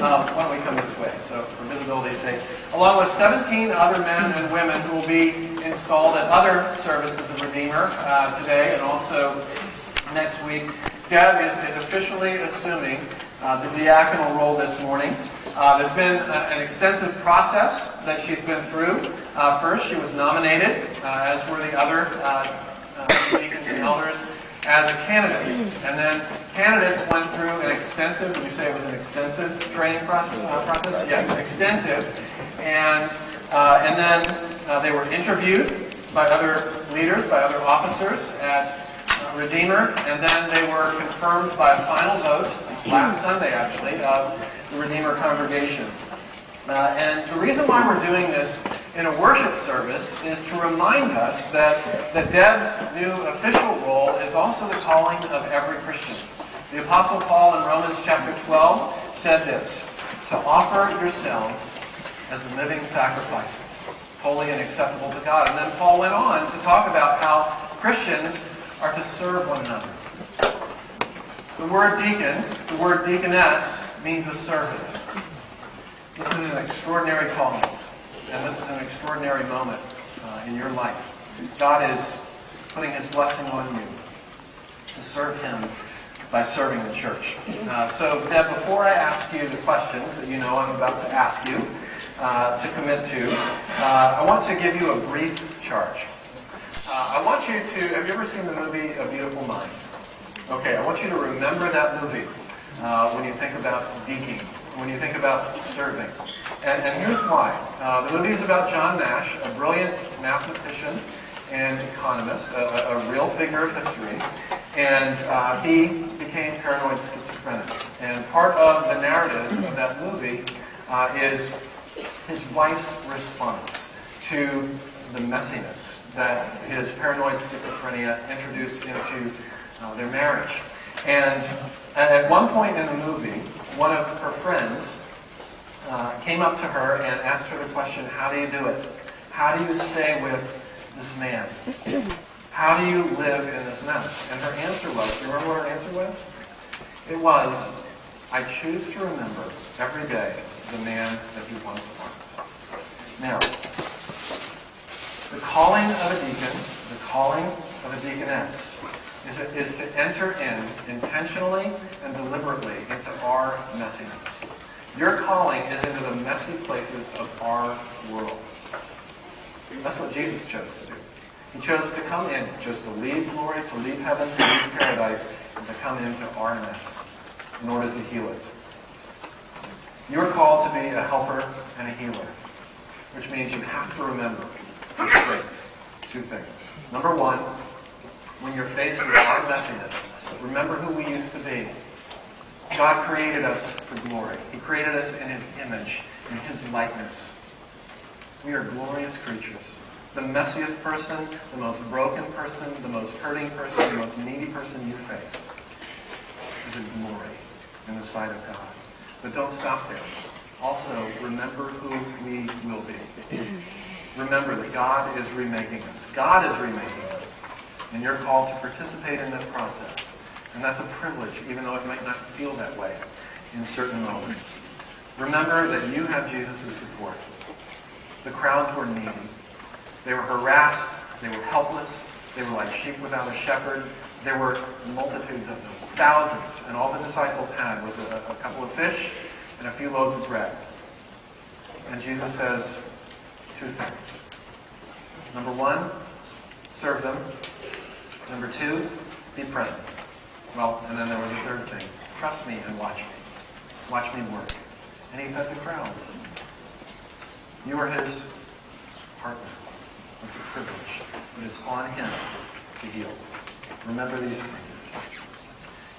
Why don't we come this way, so for visibility's sake. Along with 17 other men and women who will be installed at other services of Redeemer today and also next week, Deb is officially assuming the diaconal role this morning. There's been an extensive process that she's been through. First, she was nominated, as were the other deacons and elders, as a candidate. And then candidates went through an extensive, would you say it was an extensive training process? Yes, extensive. And then they were interviewed by other leaders, by other officers at Redeemer, and then they were confirmed by a final vote, last Sunday actually, of the Redeemer congregation. And the reason why we're doing this in a worship service is to remind us that Deb's new official role is also the calling of every Christian. The Apostle Paul in Romans chapter 12 said this, to offer yourselves as living sacrifices, holy and acceptable to God. And then Paul went on to talk about how Christians are to serve one another. The word deacon, the word deaconess, means a servant. This is an extraordinary calling, and this is an extraordinary moment in your life. God is putting His blessing on you to serve Him by serving the church. So, Deb, before I ask you the questions that you know I'm about to ask you to commit to, I want to give you a brief charge. I want you to, have you ever seen the movie A Beautiful Mind? Okay, I want you to remember that movie when you think about deaconing, when you think about serving. And here's why. The movie is about John Nash, a brilliant mathematician and economist, a real figure of history. And he became paranoid schizophrenic. And part of the narrative of that movie is his wife's response to the messiness that his paranoid schizophrenia introduced into their marriage. And at one point in the movie, one of her friends came up to her and asked her the question, how do you do it? How do you stay with this man? How do you live in this mess? And her answer was, do you remember what her answer was? It was, I choose to remember every day the man that he once was. Now, the calling of a deacon, the calling of a deaconess, is to enter in intentionally and deliberately into our messiness. Your calling is into the messy places of our world. That's what Jesus chose to do. He chose to come in, just to leave glory, to leave heaven, to leave paradise, and to come into our mess in order to heal it. You are called to be a helper and a healer, which means you have to remember two things. Number one, when you're faced with our messiness, remember who we used to be. God created us for glory. He created us in His image, in His likeness. We are glorious creatures. The messiest person, the most broken person, the most hurting person, the most needy person you face is a glory in the sight of God. But don't stop there. Also, remember who we will be. Remember that God is remaking us. God is remaking us. And you're called to participate in that process. And that's a privilege, even though it might not feel that way in certain moments. Remember that you have Jesus' support. The crowds were needy. They were harassed. They were helpless. They were like sheep without a shepherd. There were multitudes of them, thousands. And all the disciples had was a couple of fish and a few loaves of bread. And Jesus says two things. Number one, serve them. Number two, be present. Well, and then there was a third thing. Trust me and watch me. Watch me work. And He fed the crowds. You are His partner. It's a privilege. But it's on Him to heal. Remember these things.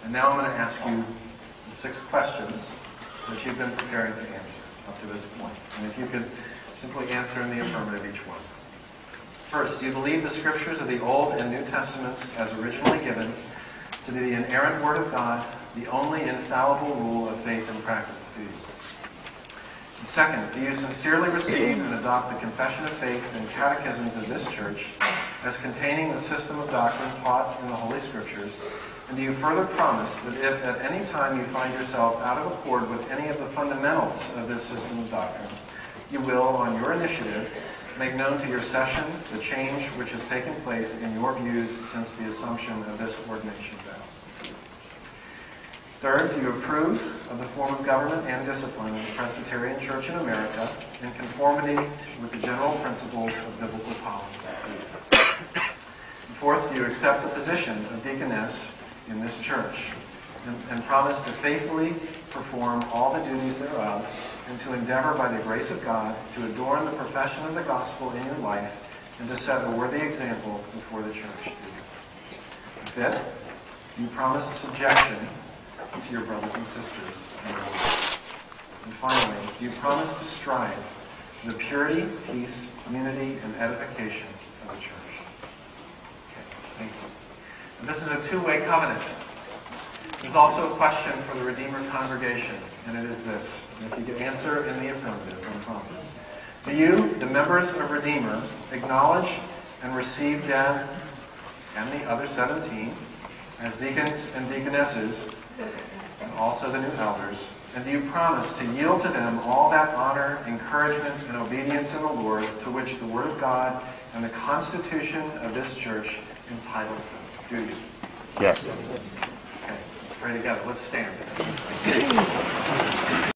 And now I'm going to ask you the 6 questions that you've been preparing to answer up to this point. And if you could simply answer in the affirmative each one. First, do you believe the Scriptures of the Old and New Testaments as originally given to be the inerrant Word of God, the only infallible rule of faith and practice? Do you? Second, do you sincerely receive and adopt the Confession of Faith and Catechisms of this Church as containing the system of doctrine taught in the Holy Scriptures And do you further promise that if at any time you find yourself out of accord with any of the fundamentals of this system of doctrine, you will, on your initiative, make known to your session the change which has taken place in your views since the assumption of this ordination vow? Third, do you approve of the form of government and discipline of the Presbyterian Church in America in conformity with the general principles of biblical policy? Fourth, do you accept the position of Deaconess in this church and promise to faithfully perform all the duties thereof and to endeavor by the grace of God to adorn the profession of the gospel in your life and to set a worthy example before the church? Fifth, do you promise subjection to your brothers and sisters in the Lord? And finally, do you promise to strive for the purity, peace, unity, and edification of the church? Thank you. And this is a two-way covenant. There's also a question for the Redeemer congregation, and it is this. And if you could answer in the affirmative when prompted. Do you, the members of Redeemer, acknowledge and receive them and the other 17 as deacons and deaconesses, and also the new elders? And do you promise to yield to them all that honor, encouragement, and obedience in the Lord to which the Word of God and the Constitution of this church entitles them? Do you? Yes. Okay, let's pray together. Let's stand.